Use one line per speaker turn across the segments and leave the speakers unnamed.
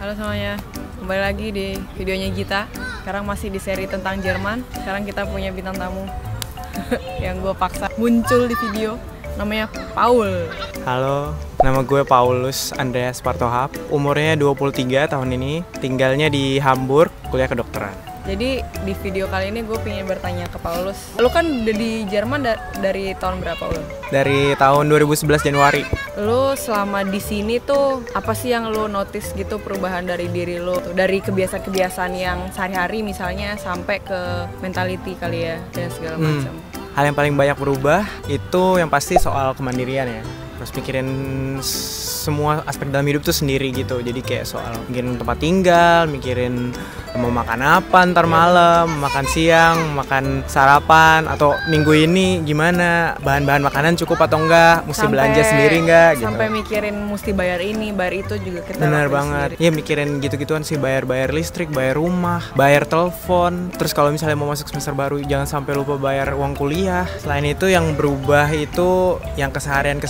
Halo semuanya, kembali lagi di videonya Gita. Sekarang masih di seri tentang Jerman. Sekarang kita punya bintang tamu yang gue paksa muncul di video. Namanya Paul.
Halo, nama gue Paulus Andreas Partohap. Umurnya 23 tahun ini. Tinggalnya di Hamburg, kuliah kedokteran.
Jadi di video kali ini gue pengen bertanya ke Paulus. Lu kan udah di Jerman dari tahun berapa lu?
Dari tahun 2011 Januari.
Lu selama di sini tuh apa sih yang lu notice gitu perubahan dari diri lu? Dari kebiasaan-kebiasaan yang sehari-hari misalnya sampai ke mentality kali ya dan segala macam.
Hal yang paling banyak berubah itu yang pasti soal kemandirian ya. Terus mikirin semua aspek dalam hidup tuh sendiri gitu. Jadi kayak soal mikirin tempat tinggal, mikirin mau makan apa ntar malam, makan siang, makan sarapan, atau minggu ini gimana, bahan-bahan makanan cukup atau enggak, mesti belanja sendiri enggak gitu.
Sampai mikirin mesti bayar ini, bayar itu juga kita
bener banget. Iya mikirin gitu-gituan sih, bayar listrik, bayar rumah, bayar telepon. Terus kalau misalnya mau masuk semester baru jangan sampai lupa bayar uang kuliah. Selain itu yang berubah itu yang keseharian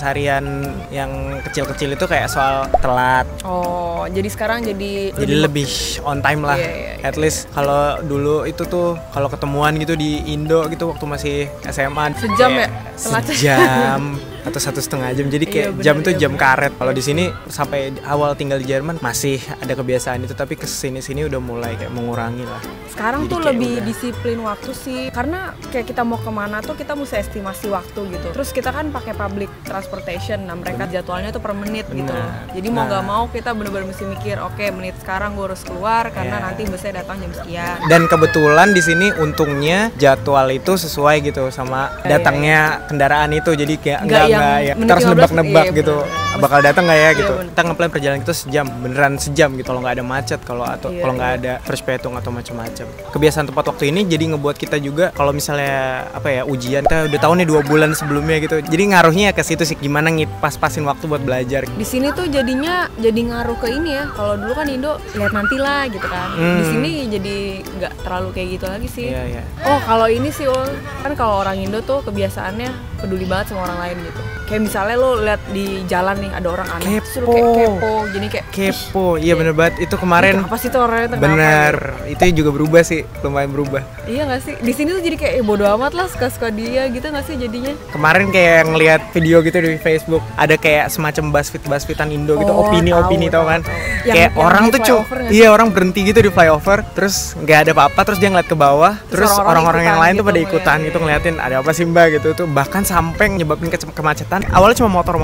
yang kecil-kecil itu kayak soal telat.
Oh, jadi sekarang jadi
lebih on time lah.
Iya.
At least kalau dulu itu tuh kalau ketemuan gitu di Indo gitu waktu masih SMA
sejam ya?
Sejam atau 1,5 jam. Jadi kayak
bener,
jam itu
iya,
jam
bener.
karet. Kalau di sini sampai awal tinggal di Jerman masih ada kebiasaan itu, tapi kesini udah mulai kayak mengurangi lah.
Sekarang
Jadi
tuh
kayak
lebih
udah.
disiplin waktu sih, karena kayak kita mau kemana tuh kita mesti estimasi waktu gitu. Terus kita kan pakai public transportation, nah mereka jadwalnya tuh per menit gitu loh. Jadi mau nggak mau kita bener-bener mesti mikir, oke, menit sekarang gue harus keluar karena nanti busnya datang jam sekian.
Dan kebetulan di sini untungnya jadwal itu sesuai gitu sama datangnya kendaraan itu, jadi kayak enggak ya kita harus nebak-nebak gitu bakal datang nggak ya gitu. Kita ngeplan perjalanan itu sejam, beneran sejam gitu kalau nggak ada macet, kalau nggak ada perspetung atau macam-macam. Kebiasaan tepat waktu ini jadi ngebuat kita juga kalau misalnya ujian kita udah tahu nih 2 bulan sebelumnya gitu, jadi ngaruhnya ke situ sih, gimana pas-pasin waktu buat belajar.
Di sini tuh jadinya jadi ngaruh ke ini ya. Kalau dulu kan Indo lihat nanti lah gitu kan. Di sini jadi nggak terlalu kayak gitu lagi sih.
Iya.
Oh kalau ini sih kan kalau orang Indo tuh kebiasaannya peduli banget sama orang lain gitu. Kayak misalnya lo lihat di jalan nih ada orang aneh, suruh kayak kepo, jadi kayak
kepo. Iya bener banget, itu kemarin
apa sih tuh orangnya,
bener
gitu.
Itu juga berubah sih, lumayan berubah.
Iya nggak sih, di sini tuh jadi kayak bodo amat lah, suka-suka dia gitu nggak sih jadinya.
Kemarin kayak ngelihat video gitu di Facebook, ada kayak semacam BuzzFeed-an Indo gitu, opini tau kan. Kayak orang tuh orang berhenti gitu di flyover, terus nggak ada apa-apa, terus dia ngeliat ke bawah, terus orang-orang yang lain tuh pada ikutan gitu ngeliatin ada apa sih mbak gitu tuh, bahkan sampai nyebabin kemacetan. Awalnya cuma motor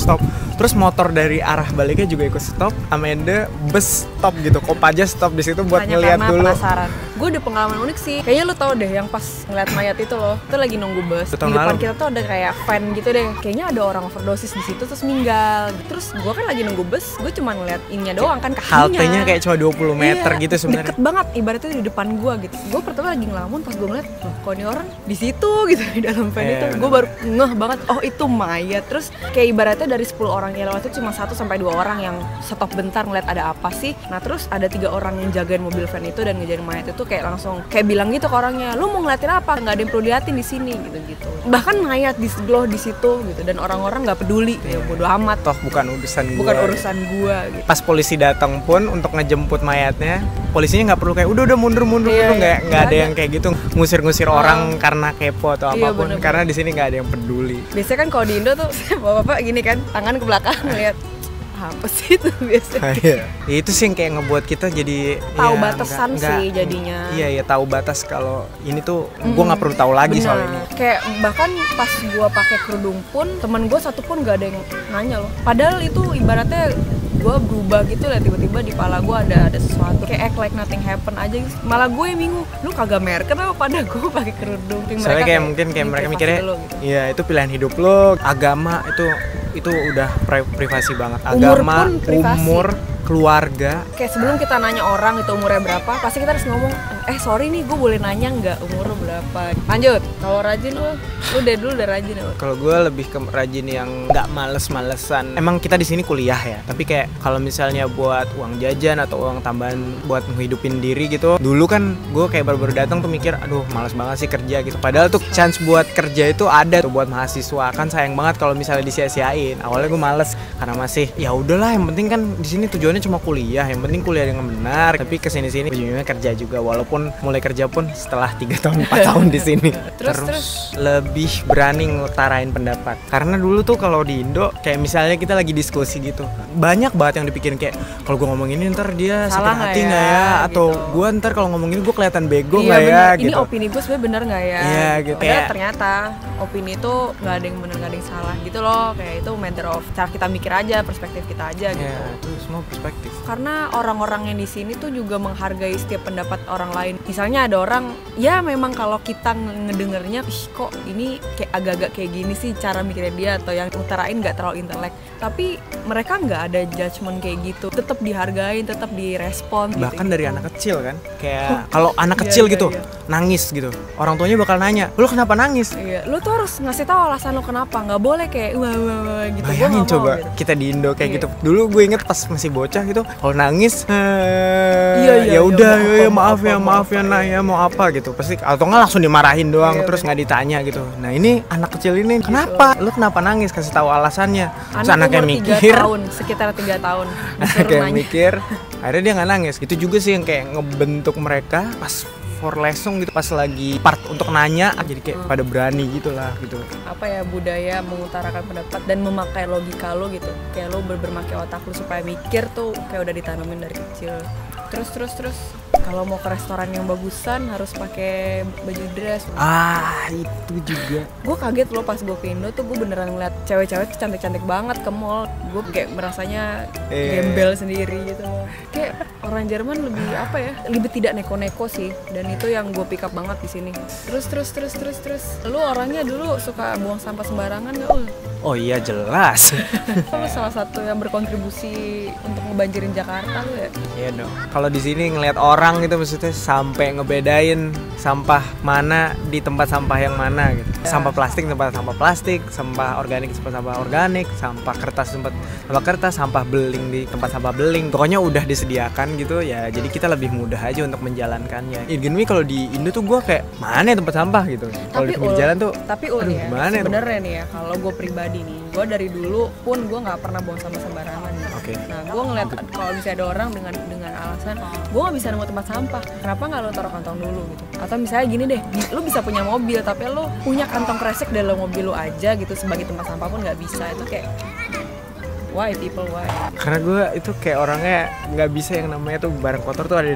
stop, terus motor dari arah baliknya juga ikut stop, amende bus stop gitu, Kopaja stop di situ buat ngeliat dulu.
Penasaran. Gue ada pengalaman unik sih. Kayaknya lo tau deh yang pas ngeliat mayat itu loh. Itu lagi nunggu bus. Di depan kita tuh ada kayak van gitu deh. Kayaknya ada orang overdosis di situ terus meninggal. Terus gue kan lagi nunggu bus, gue cuma ngeliat ininya doang kan, kakinya.
Haltenya kayak cuma 20 meter gitu sebenarnya.
Deket banget, ibaratnya di depan gue gitu. Gue pertama lagi ngelamun, pas gue ngeliat, loh kok ini orang di situ gitu di dalam van itu. Gue baru ngeh banget, oh itu mayat. Terus kayak ibaratnya dari 10 orang yang lewat itu cuma 1 sampai 2 orang yang stop bentar ngeliat ada apa sih. Nah terus ada 3 orang yang jagain mobil van itu dan ngejarin mayat itu, kayak langsung kayak bilang gitu ke orangnya, lu mau ngeliatin apa? Nggak ada yang perlu liatin di sini gitu. Bahkan mayat disegloh di situ gitu, dan orang-orang nggak peduli, ya bodo amat.
Toh bukan urusan
gua gitu.
Pas polisi datang pun untuk ngejemput mayatnya, polisinya nggak perlu kayak udah mundur nggak ada yang kayak gitu ngusir orang karena kepo atau apapun.
Bener.
Karena di sini nggak ada yang peduli.
Biasanya kan kalau di Indo tuh bapak-bapak gini kan, tangan ke belakang ngeliat apa sih itu biasanya.
Itu sih yang kayak ngebuat kita jadi
tahu batasan sih jadinya.
Iya tahu batas kalau ini tuh gue nggak perlu tahu lagi soal ini.
Kayak bahkan pas gue pakai kerudung pun teman gue satu pun nggak ada yang nanya loh. Padahal itu ibaratnya gue berubah gitu lah, tiba-tiba di kepala gue ada sesuatu kayak act like nothing happen aja. Malah gue yang bingung, lu kagak merken apa pada gue pakai kerudung.
Soalnya kayak mungkin mereka mikirnya iya itu pilihan hidup lo, agama itu udah privasi banget. Agama, umur, keluarga.
Kayak sebelum kita nanya orang itu umurnya berapa, pasti kita harus ngomong, sorry nih gue boleh nanya nggak umur lo berapa. Lanjut. Kalau rajin lu dari dulu udah rajin ya?
Kalau gue lebih ke rajin yang nggak males-malesan. Emang kita di sini kuliah ya, tapi kayak kalau misalnya buat uang jajan atau uang tambahan buat menghidupin diri gitu, dulu kan gue kayak baru-baru datang tuh mikir, aduh males banget sih kerja gitu. Padahal tuh chance buat kerja itu ada tuh buat mahasiswa. Kan sayang banget kalau misalnya disia-siain. Awalnya gue males karena masih ya udahlah, yang penting kan di sini tujuannya tujuannya cuma kuliah, yang penting kuliah dengan benar. Tapi kesini-sini ujungnya kerja juga, walaupun mulai kerja pun setelah 3 tahun 4 tahun di sini. Terus lebih berani ngutarain pendapat. Karena dulu tuh kalau di Indo kayak misalnya kita lagi diskusi gitu, banyak banget yang dipikirin kayak kalau gue ngomong ini ntar dia sakit hati nggak ya, atau
gitu.
gue ntar kalau ngomong ini gue kelihatan bego nggak ya,
ini
gitu.
opini gue sebenarnya bener nggak ya?
Iya gitu.
Padahal ternyata opini itu nggak ada yang bener nggak ada yang salah gitu loh. Kayak itu matter of cara kita mikir aja, perspektif kita aja gitu.
Ya, itu semua perspektif.
Karena orang-orang yang di sini tuh juga menghargai setiap pendapat orang lain. Misalnya ada orang, ya memang kalau kita ngedengernya, kok ini kayak agak-agak kayak gini sih cara mikirnya dia, atau yang utarain nggak terlalu intelek. Tapi mereka nggak ada judgement kayak gitu. Tetap dihargain, tetap direspon.
Bahkan
gitu.
dari anak kecil kan, kayak kalau anak kecil gitu nangis gitu, orang tuanya bakal nanya, lu kenapa nangis?
Iya, lu tuh harus ngasih tahu alasan lu kenapa. Nggak boleh kayak wah gitu.
Bayangin coba
gitu.
kita di Indo kayak gitu. Dulu gue inget pas masih bocah gitu, kalau nangis
Iya,
ya udah maaf ya nah ya mau apa gitu, pasti atau nggak langsung dimarahin doang, terus nggak ditanya gitu. Nah ini anak kecil ini kenapa lu kenapa nangis, kasih tahu alasannya. Terus anaknya mikir,
sekitar 3 tahun
kayak mikir, akhirnya dia nggak nangis. Itu juga sih yang kayak ngebentuk mereka pas for lesson gitu, pas lagi part untuk nanya, jadi kayak pada berani gitulah gitu.
Apa ya, budaya mengutarakan pendapat dan memakai logika lo gitu, kayak lo bermakai otak lo supaya mikir tuh kayak udah ditanamin dari kecil. Terus kalau mau ke restoran yang bagusan harus pakai baju dress.
Itu juga.
Gue kaget loh pas gue ke Indo tuh, gue beneran ngeliat cewek-cewek tuh cantik-cantik banget ke mall. Gue kayak merasanya gembel sendiri gitu loh. Kayak orang Jerman lebih apa ya, lebih tidak neko-neko sih. Dan itu yang gue pick up banget di sini. Terus. Lu orangnya dulu suka buang sampah sembarangan gak, Ul?
Oh iya jelas.
Lu salah satu yang berkontribusi untuk ngebanjirin Jakarta lu ya?
Iya dong. Kalau di sini ngelihat orang gitu maksudnya sampai ngebedain sampah mana di tempat sampah yang mana gitu. Sampah plastik tempat sampah plastik, sampah organik tempat sampah organik, sampah kertas tempat sampah kertas, sampah beling di tempat sampah beling. Pokoknya udah disediakan gitu ya. Jadi kita lebih mudah aja untuk menjalankannya. Gini kalau di Indo tuh gue kayak mana ya tempat sampah gitu. Kalau di pinggir jalan tuh
tapi ya, sebenarnya nih ya, kalau gue pribadi nih, gue dari dulu pun gue nggak pernah buang sampah sembarangan. Nah, gue ngeliat kalau misalnya ada orang dengan alasan gue nggak bisa nemu tempat sampah, kenapa nggak lo taruh kantong dulu gitu? Atau misalnya gini deh, lo bisa punya mobil tapi lo punya kantong kresek dalam mobil lo aja gitu sebagai tempat sampah pun nggak bisa. Itu kayak why people why? Karena
gue itu kayak orangnya nggak bisa yang namanya tuh barang kotor tuh ada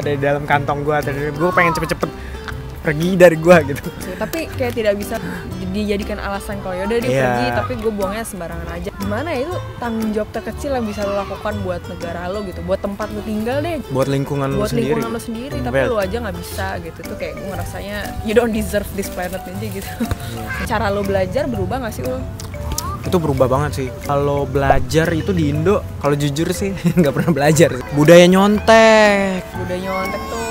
di dalam kantong gue. Gue pengen cepet-cepet pergi dari gue gitu.
Tapi kayak tidak bisa dijadikan alasan kalau yaudah dia pergi tapi gue buangnya sembarangan aja. Gimana ya, itu tanggung jawab terkecil yang bisa lo lakukan buat negara lo gitu, buat tempat lo tinggal deh,
buat lingkungan lo sendiri.
Tapi lo aja nggak bisa gitu. Tuh kayak gue ngerasanya you don't deserve this planet aja gitu. Cara lo belajar berubah nggak sih lo?
Itu berubah banget sih. Kalau belajar itu di Indo, kalau jujur sih nggak pernah belajar. Budaya nyontek
tuh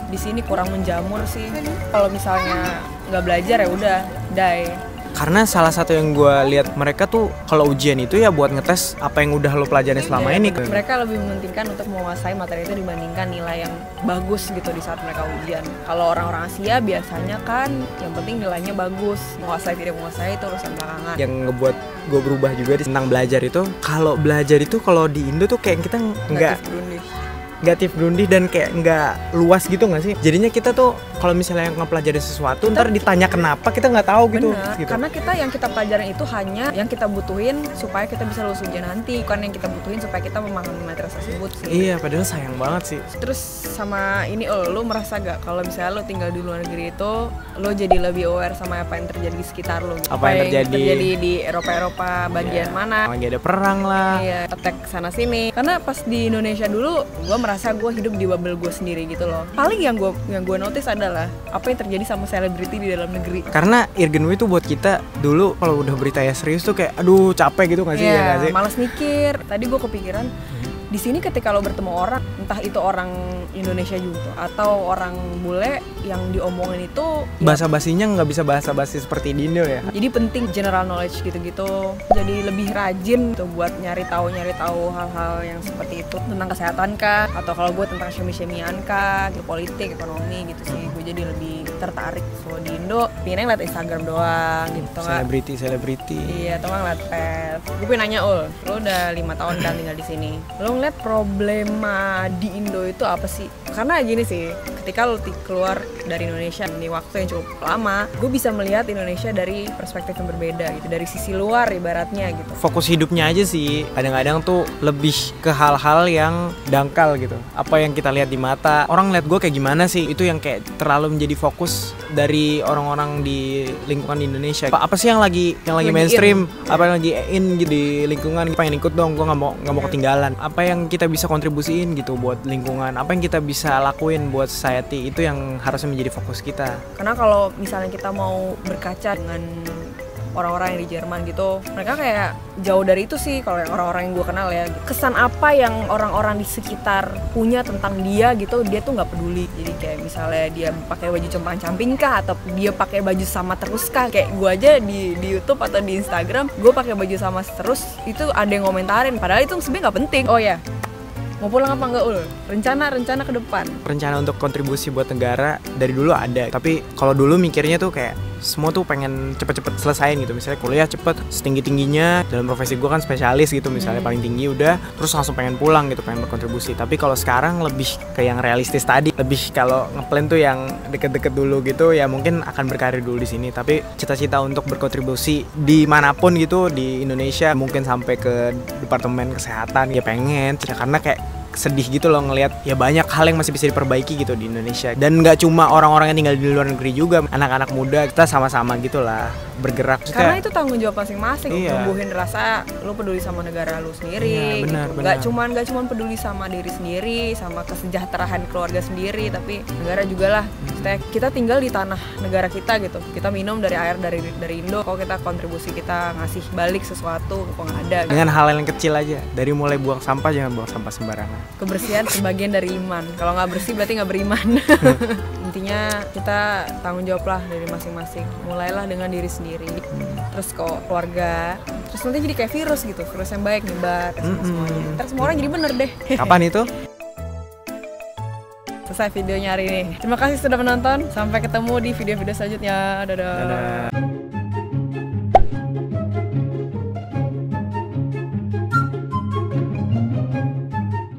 di sini kurang menjamur sih. Kalau misalnya nggak belajar ya udah die.
Karena salah satu yang gue lihat mereka tuh kalau ujian itu ya buat ngetes apa yang udah lo pelajarin selama ini.
Mereka lebih mementingkan untuk menguasai materi itu dibandingkan nilai yang bagus gitu di saat mereka ujian. Kalau orang-orang Asia biasanya kan yang penting nilainya bagus, menguasai tidak menguasai itu urusan belakangan. Yang
ngebuat gue berubah juga tentang belajar itu, kalau belajar itu kalau di Indo tuh kayak kita nggak berunding dan kayak nggak luas gitu nggak sih? Jadinya kita tuh kalau misalnya ngepelajari sesuatu ntar ditanya kenapa kita nggak tahu gitu.
Karena yang kita pelajarin itu hanya yang kita butuhin supaya kita bisa lulus ujian nanti, bukan yang kita butuhin supaya kita memahami materi tersebut sih.
Iya, padahal sayang banget sih.
Terus sama ini lo merasa gak kalau misalnya lo tinggal di luar negeri itu lo jadi lebih aware sama apa yang terjadi di sekitar lo gitu?
Apa yang terjadi
di Eropa bagian mana?
Lagi ada perang lah.
Iya, attack sana sini. Karena pas di Indonesia dulu gue merasa gue hidup di bubble gue sendiri gitu loh. Paling yang gue notice adalah apa yang terjadi sama selebriti di dalam negeri.
Karena Irgenwi tuh buat kita dulu kalau udah berita ya serius tuh kayak aduh capek gitu nggak sih?
Iya, malas mikir. Tadi gue kepikiran di sini ketika lo bertemu orang entah itu orang Indonesia juga atau orang bule yang diomongin itu
bahasa basinya nggak bisa bahasa basi seperti di Indo ya.
Jadi penting general knowledge gitu-gitu. Jadi lebih rajin tuh buat nyari tahu hal-hal yang seperti itu tentang kesehatan kah, atau kalau gue tentang shemi-shemian kah, gitu, politik, ekonomi gitu sih. Gue jadi lebih tertarik. So di Indo pengennya ngeliat Instagram doang gitu nggak?
Selebriti.
Iya, atau nggak ngeliat pet. Gue pengen nanya lo udah 5 tahun kan tinggal di sini. Lo ngeliat problema di Indo itu apa sih? Karena gini sih, ketika lo keluar dari Indonesia di waktu yang cukup lama, gue bisa melihat Indonesia dari perspektif yang berbeda gitu, dari sisi luar ibaratnya gitu.
Fokus hidupnya aja sih, kadang-kadang tuh lebih ke hal-hal yang dangkal gitu. Apa yang kita lihat di mata, orang lihat gue kayak gimana sih, itu yang kayak terlalu menjadi fokus dari orang-orang di lingkungan di Indonesia. Apa sih yang lagi mainstream, apa yang lagi in gitu di lingkungan, pengen ikut dong, gue nggak mau ketinggalan. Apa yang kita bisa kontribusiin gitu buat lingkungan, apa yang kita bisa lakuin buat society, itu yang harusnya menjadi fokus kita.
Karena kalau misalnya kita mau berkaca dengan orang-orang yang di Jerman gitu, mereka kayak jauh dari itu sih. Kalau orang-orang yang gue kenal ya, kesan apa yang orang-orang di sekitar punya tentang dia gitu, dia tuh nggak peduli. Jadi kayak misalnya dia pakai baju compang-camping kah, atau dia pakai baju sama terus kah, kayak gue aja di YouTube atau di Instagram gue pakai baju sama terus, itu ada yang ngomentarin, padahal itu sebenarnya nggak penting. Oh ya, mau pulang apa enggak Ul? Rencana ke depan? Rencana
untuk kontribusi buat negara dari dulu ada. Tapi kalau dulu mikirnya tuh kayak semua tuh pengen cepet-cepet selesain gitu. Misalnya kuliah cepet, setinggi-tingginya. Dalam profesi gue kan spesialis gitu, misalnya paling tinggi udah, terus langsung pengen pulang gitu, pengen berkontribusi. Tapi kalau sekarang lebih ke yang realistis tadi. Lebih kalau ngeplan tuh yang deket-deket dulu gitu, ya mungkin akan berkarir dulu di sini. Tapi cita-cita untuk berkontribusi dimanapun gitu di Indonesia, mungkin sampai ke Departemen Kesehatan, ya pengen. Karena kayak sedih gitu loh ngelihat ya banyak hal yang masih bisa diperbaiki gitu di Indonesia. Dan nggak cuma orang-orang yang tinggal di luar negeri juga, anak-anak muda, kita sama-sama gitulah bergerak.
Karena itu tanggung jawab masing-masing, tumbuhin rasa lu peduli sama negara lu sendiri.
Iya, benar.
Nggak cuman peduli sama diri sendiri, sama kesejahteraan keluarga sendiri, tapi negara juga lah. Kita tinggal di tanah negara kita gitu. Kita minum dari air dari Indo. Kalau kita kontribusi, kita ngasih balik sesuatu kok nggak ada.
Dengan hal yang kecil aja, dari mulai buang sampah, jangan buang sampah sembarangan.
Kebersihan sebagian dari iman. Kalau nggak bersih berarti nggak beriman. Intinya kita tanggung jawab lah dari masing-masing. Mulailah dengan diri sendiri, terus kok keluarga, terus nanti jadi kayak virus gitu, virus yang baik nyebar semuanya. Ntar semua orang jadi bener deh.
Kapan itu?
Selesai videonya hari ini. Terima kasih sudah menonton. Sampai ketemu di video-video selanjutnya. Dadah.